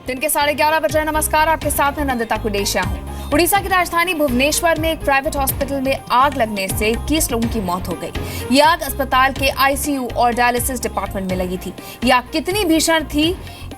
दिन के 11:30 बजे। नमस्कार, आपके साथ में नंदिता कुडेशिया हूँ। उड़ीसा की राजधानी भुवनेश्वर में एक प्राइवेट हॉस्पिटल में आग लगने से 21 लोगों की मौत हो गई। यह आग अस्पताल के आईसीयू और डायलिसिस डिपार्टमेंट में लगी थी। यह आग कितनी भीषण थी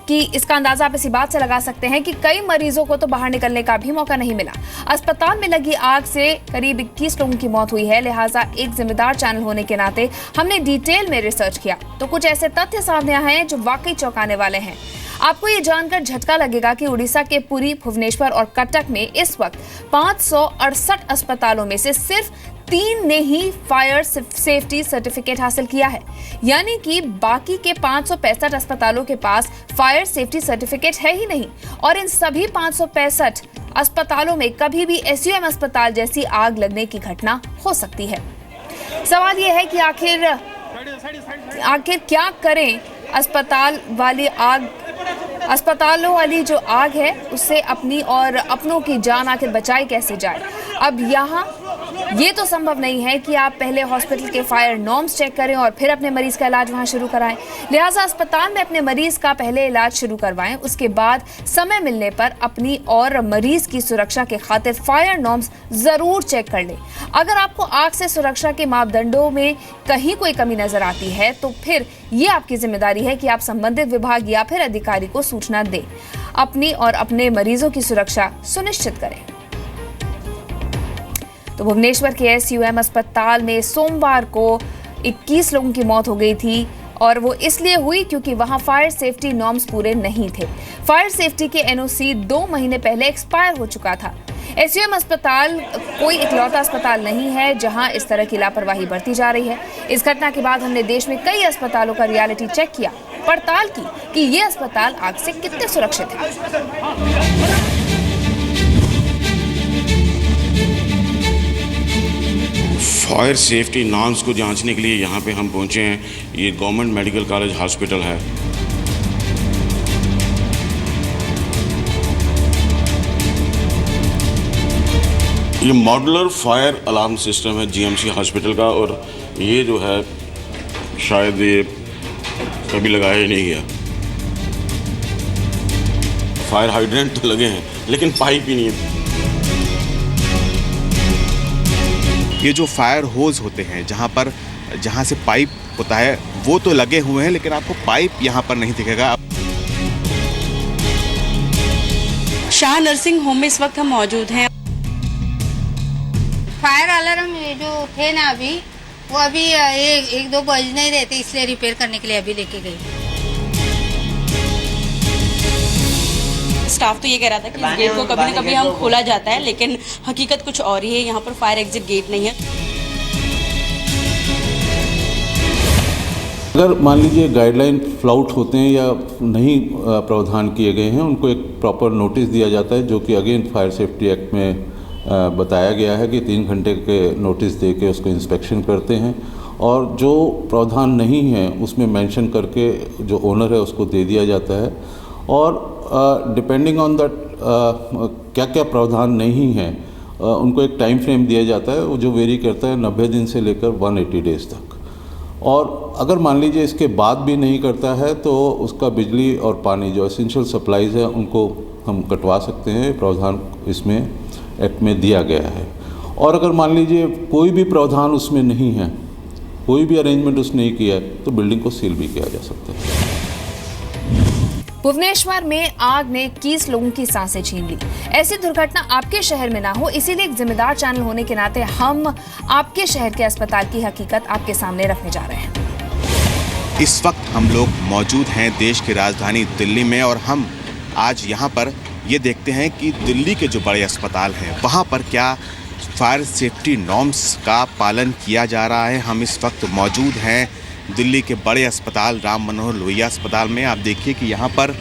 कि इसका अंदाजा आप इसी बात से लगा सकते हैं कि कई मरीजों को तो बाहर निकलने का भी मौका नहीं मिला। अस्पताल में लगी आग से करीब 21 लोगों की मौत हुई है। लिहाजा एक जिम्मेदार चैनल होने के नाते हमने डिटेल में रिसर्च किया तो कुछ ऐसे तथ्य सामने आए हैं जो वाकई चौंकाने वाले हैं। आपको ये जानकर झटका लगेगा कि उड़ीसा के पुरी, भुवनेश्वर और कटक में इस वक्त 568 अस्पतालों में से सिर्फ 3 ने ही फायर सेफ्टी सर्टिफिकेट हासिल किया है। यानी कि बाकी के 565 अस्पतालों के पास फायर सेफ्टी सर्टिफिकेट है ही नहीं। और इन सभी 565 अस्पतालों में कभी भी एसयूएम अस्पताल जैसी आग लगने की घटना हो सकती है। सवाल यह है कि आखिर क्या करें अस्पतालों वाली जो आग है उससे अपनी और अपनों की जान आखिर बचाई कैसे जाए। अब यहाँ ये तो संभव नहीं है कि आप पहले हॉस्पिटल के फायर नॉर्म्स चेक करें और फिर अपने मरीज का इलाज वहां शुरू कराएं। लिहाजा अस्पताल में अपने मरीज का पहले इलाज शुरू करवाएं, उसके बाद समय मिलने पर अपनी और मरीज की सुरक्षा के खातिर फायर नॉर्म्स जरूर चेक कर लें। अगर आपको आग से सुरक्षा के मापदंडों में कहीं कोई कमी नजर आती है तो फिर ये आपकी जिम्मेदारी है कि आप संबंधित विभाग या फिर अधिकारी को सूचना दें। अपनी और अपने मरीजों की सुरक्षा सुनिश्चित करें। तो भुवनेश्वर के एसयूएम अस्पताल में सोमवार को 21 लोगों की मौत हो गई थी और वो इसलिए हुई क्योंकि वहां फायर सेफ्टी नॉर्म्स पूरे नहीं थे। फायर सेफ्टी के एनओसी 2 महीने पहले एक्सपायर हो चुका था। एसयूएम अस्पताल कोई इकलौता अस्पताल नहीं है जहां इस तरह की लापरवाही बरती जा रही है। इस घटना के बाद हमने देश में कई अस्पतालों का रियलिटी चेक किया, पड़ताल की कि ये अस्पताल आग से कितने सुरक्षित है। फायर सेफ्टी नॉर्म्स को जांचने के लिए यहाँ पे हम पहुँचे हैं। ये गवर्नमेंट मेडिकल कॉलेज हॉस्पिटल है। ये मॉड्यूलर फायर अलार्म सिस्टम है जीएमसी हॉस्पिटल का, और ये जो है शायद ये कभी लगाया ही नहीं गया। फायर हाइड्रेंट तो लगे हैं लेकिन पाइप ही नहीं है। ये जो फायर होज होते हैं जहाँ से पाइप होता है वो तो लगे हुए हैं, लेकिन आपको पाइप यहाँ पर नहीं दिखेगा। शाह नर्सिंग होम में इस वक्त हम मौजूद हैं। फायर अलार्म जो थे ना अभी वो अभी 1-2 बज नहीं रहे थे, इसलिए रिपेयर करने के लिए अभी लेके गई। स्टाफ तो ये कह रहा था कि इस गेट को कभी ना कभी हम खोला जाता है, लेकिन हकीकत कुछ और ही है। यहाँ पर फायर एग्जिट गेट नहीं है। अगर मान लीजिए गाइडलाइन फ्लाउट होते हैं या नहीं प्रावधान किए गए हैं, उनको एक प्रॉपर नोटिस दिया जाता है, जो कि अगेन फायर सेफ्टी एक्ट में बताया गया है कि 3 घंटे के नोटिस दे के उसको इंस्पेक्शन करते हैं। और जो प्रावधान नहीं है उसमें मेंशन करके जो ओनर है उसको दे दिया जाता है। और डिपेंडिंग ऑन दैट क्या क्या प्रावधान नहीं है उनको एक टाइम फ्रेम दिया जाता है, वो जो वेरी करता है 90 दिन से लेकर 180 डेज तक। और अगर मान लीजिए इसके बाद भी नहीं करता है तो उसका बिजली और पानी जो एसेंशियल सप्लाईज है उनको हम कटवा सकते हैं। प्रावधान इसमें एक्ट में दिया गया है। और अगर मान लीजिए कोई भी प्रावधान उसमें नहीं है, कोई भी अरेंजमेंट उसने नहीं किया है, तो बिल्डिंग को सील भी किया जा सकता है। भुवनेश्वर में आग ने 21 लोगों की सांसें छीन ली। ऐसी दुर्घटना आपके शहर में ना हो, इसीलिए एक जिम्मेदार चैनल होने के नाते हम आपके शहर के अस्पताल की हकीकत आपके सामने रखने जा रहे हैं। इस वक्त हम लोग मौजूद हैं देश की राजधानी दिल्ली में, और हम आज यहाँ पर ये देखते हैं कि दिल्ली के जो बड़े अस्पताल हैं वहाँ पर क्या फायर सेफ्टी नॉर्म्स का पालन किया जा रहा है। हम इस वक्त मौजूद हैं दिल्ली के बड़े अस्पताल राम मनोहर लोहिया अस्पताल में। आप देखिए कि यहाँ पर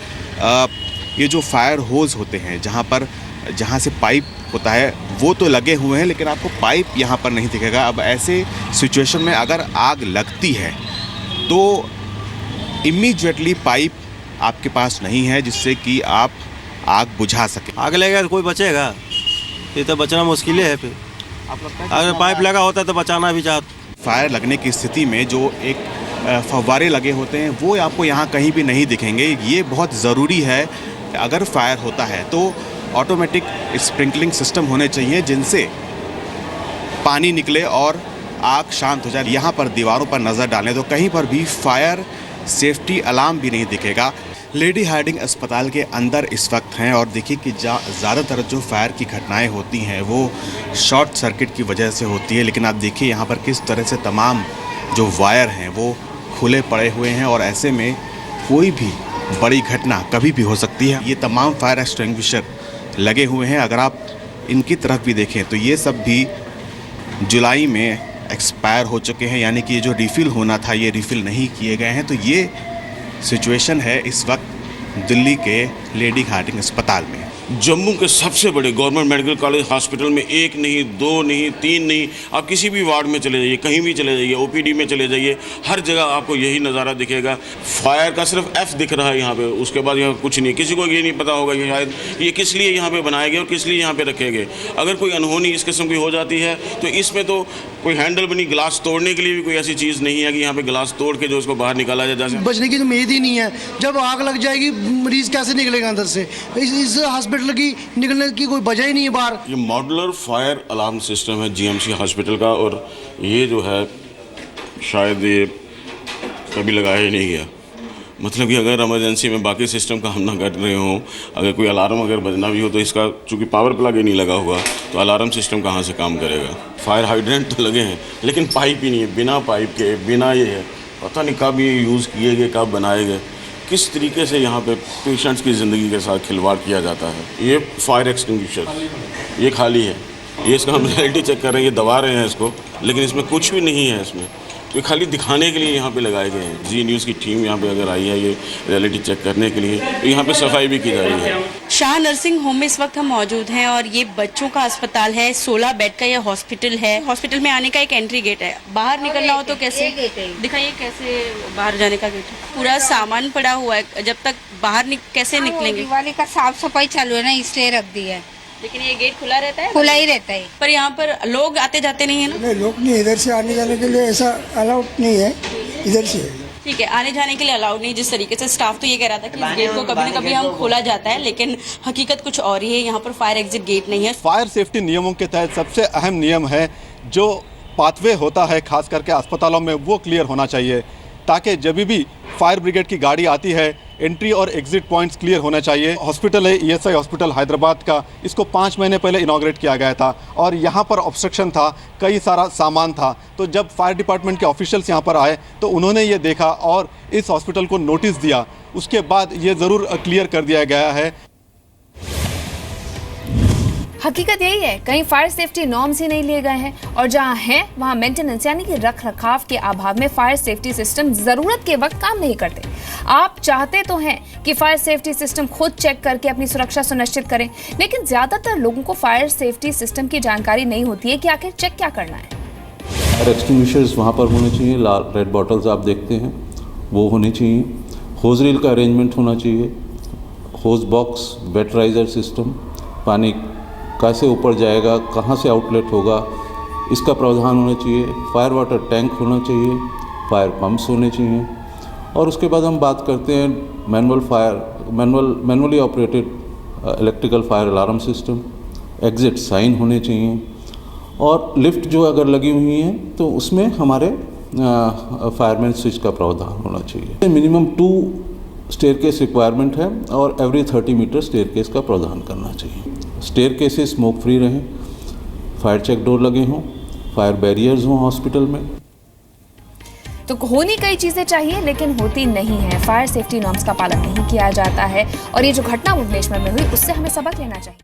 ये जो फायर होज होते हैं जहाँ से पाइप होता है वो तो लगे हुए हैं, लेकिन आपको पाइप यहाँ पर नहीं दिखेगा। अब ऐसे सिचुएशन में अगर आग लगती है तो इमीडिएटली पाइप आपके पास नहीं है जिससे कि आप आग बुझा सके। आग लगेगा तो कोई बचेगा? ये तो बचना मुश्किल है। फिर अगर पाइप लगा होता तो बचाना भी चाहता। फायर लगने की स्थिति में जो एक फव्वारे लगे होते हैं वो आपको यहाँ कहीं भी नहीं दिखेंगे। ये बहुत ज़रूरी है अगर फायर होता है तो ऑटोमेटिक स्प्रिंकलिंग सिस्टम होने चाहिए जिनसे पानी निकले और आग शांत हो जाए। यहाँ पर दीवारों पर नज़र डालें तो कहीं पर भी फायर सेफ्टी अलार्म भी नहीं दिखेगा। लेडी हार्डिंग अस्पताल के अंदर इस वक्त हैं और देखिए कि ज़्यादातर जो फायर की घटनाएं होती हैं वो शॉर्ट सर्किट की वजह से होती है, लेकिन आप देखिए यहाँ पर किस तरह से तमाम जो वायर हैं वो खुले पड़े हुए हैं और ऐसे में कोई भी बड़ी घटना कभी भी हो सकती है। ये तमाम फायर एक्सटिंग्विशर लगे हुए हैं। अगर आप इनकी तरफ भी देखें तो ये सब भी जुलाई में एक्सपायर हो चुके हैं, यानी कि ये जो रिफ़िल होना था ये रिफ़िल नहीं किए गए हैं। तो ये सिचुएशन है इस वक्त दिल्ली के लेडी हार्डिंग अस्पताल में। जम्मू के सबसे बड़े गवर्नमेंट मेडिकल कॉलेज हॉस्पिटल में 1 नहीं 2 नहीं 3 नहीं, आप किसी भी वार्ड में चले जाइए, कहीं भी चले जाइए, ओपीडी में चले जाइए, हर जगह आपको यही नज़ारा दिखेगा। फायर का सिर्फ एफ दिख रहा है यहाँ पे, उसके बाद यहाँ कुछ नहीं। किसी को ये नहीं पता होगा कि शायद ये किस लिए यहाँ पे बनाए गए और किस लिए यहाँ पे रखे गए। अगर कोई अनहोनी इस किस्म की हो जाती है तो इसमें तो कोई हैंडल बनी, ग्लास तोड़ने के लिए भी कोई ऐसी चीज़ नहीं है कि यहाँ पे ग्लास तोड़ के जो उसको बाहर निकाला जाए। जैसे बचने की तो उम्मीद ही नहीं है। जब आग लग जाएगी मरीज कैसे निकलेगा अंदर से? इस हॉस्पिटल की निकलने की कोई वजह ही नहीं है बाहर। ये मॉड्यूलर फायर अलार्म सिस्टम है जीएमसी हॉस्पिटल का, और ये जो है शायद ये कभी लगाया ही नहीं गया। मतलब कि अगर इमरजेंसी में बाकी सिस्टम काम ना कर रहे हों, अगर कोई अलार्म अगर बजना भी हो तो इसका चूँकि पावर प्लग ही नहीं लगा हुआ तो अलार्म सिस्टम कहाँ से काम करेगा। फायर हाइड्रेंट तो लगे हैं लेकिन पाइप ही नहीं है, बिना पाइप के, बिना ये है, पता नहीं कब ये यूज़ किए गए, कब बनाए गए, किस तरीके से यहाँ पे पेशेंट्स की ज़िंदगी के साथ खिलवाड़ किया जाता है। ये फायर एक्सटिंग्विशर ये खाली है, ये इसका हम रियलिटी चेक कर रहे हैं, ये दबा रहे हैं इसको, लेकिन इसमें कुछ भी नहीं है। इसमें ये खाली दिखाने के लिए यहाँ पे लगाए गए हैं। जी न्यूज़ की टीम यहाँ पे अगर आई है ये रियलिटी चेक करने के लिए, तो यहाँ पे सफाई भी की जा रही है। शाह नर्सिंग होम में इस वक्त हम मौजूद हैं और ये बच्चों का अस्पताल है। 16 बेड का ये हॉस्पिटल है। हॉस्पिटल में आने का एक एंट्री गेट है, बाहर निकलना हो तो कैसे दिखाइए, कैसे बाहर जाने का गेट है? पूरा सामान पड़ा हुआ है, जब तक बाहर कैसे निकलेंगे? दिवाली का साफ सफाई चालू है ना, इसलिए रख दी है। लेकिन ये गेट खुला रहता है? खुला ही रहता है। पर यहाँ पर लोग आते जाते नहीं है ना? नहीं, लोग नहीं, इधर से आने जाने के लिए ऐसा अलाउड नहीं है, इधर से। ठीक है, आने जाने के लिए अलाउड नहीं। जिस तरीके से स्टाफ तो ये कह रहा था कि इस गेट को कभी ना कभी हम खोला जाता है, लेकिन हकीकत कुछ और ही है। यहाँ पर फायर एग्जिट गेट नहीं है। फायर सेफ्टी नियमों के तहत सबसे अहम नियम है जो पाथवे होता है खास करके अस्पतालों में, वो क्लियर होना चाहिए, ताकि जब भी फायर ब्रिगेड की गाड़ी आती है एंट्री और एग्जिट पॉइंट्स क्लियर होना चाहिए। हॉस्पिटल है ईएसआई हॉस्पिटल हैदराबाद का, इसको 5 महीने पहले इनॉग्रेट किया गया था और यहाँ पर ऑब्स्ट्रक्शन था, कई सारा सामान था। तो जब फायर डिपार्टमेंट के ऑफिशियल्स यहाँ पर आए तो उन्होंने ये देखा और इस हॉस्पिटल को नोटिस दिया। उसके बाद ये ज़रूर क्लियर कर दिया गया है। हकीकत यही है, कहीं फायर सेफ्टी नॉर्म्स ही नहीं लिए गए हैं और जहां हैं वहां मेंटेनेंस यानी कि रख रखाव के अभाव में फायर सेफ्टी सिस्टम जरूरत के वक्त काम नहीं करते। आप चाहते तो हैं कि फायर सेफ्टी सिस्टम खुद चेक करके अपनी सुरक्षा सुनिश्चित करें, लेकिन ज्यादातर लोगों को फायर सेफ्टी सिस्टम की जानकारी नहीं होती है कि आखिर चेक क्या करना है। फायर एक्सटिंग्विशर्स वहाँ पर होने चाहिए, लाल रेड बॉटल्स आप देखते हैं वो होने चाहिए, होज रील का अरेंजमेंट होना चाहिए, होज बॉक्स, वेटराइजर सिस्टम, पानी कैसे ऊपर जाएगा, कहाँ से आउटलेट होगा, इसका प्रावधान होना चाहिए, फायर वाटर टैंक होना चाहिए, फायर पम्प्स होने चाहिए। और उसके बाद हम बात करते हैं manually operated electrical fire alarm system, exit sign होने चाहिए, और लिफ्ट जो अगर लगी हुई हैं तो उसमें हमारे फायरमैन स्विच का प्रावधान होना चाहिए। मिनिमम 2 स्टेयरकेस रिक्वायरमेंट है और एवरी 30 मीटर स्टेयरकेस का प्रावधान करना चाहिए। स्टेयरकेसेस स्मोक फ्री रहें, फायर चेक डोर लगे हों, फायर बैरियर्स हों हॉस्पिटल में। तो होनी कई चीजें चाहिए लेकिन होती नहीं है। फायर सेफ्टी नॉर्म्स का पालन नहीं किया जाता है और ये जो घटना भुवनेश्वर में हुई उससे हमें सबक लेना चाहिए।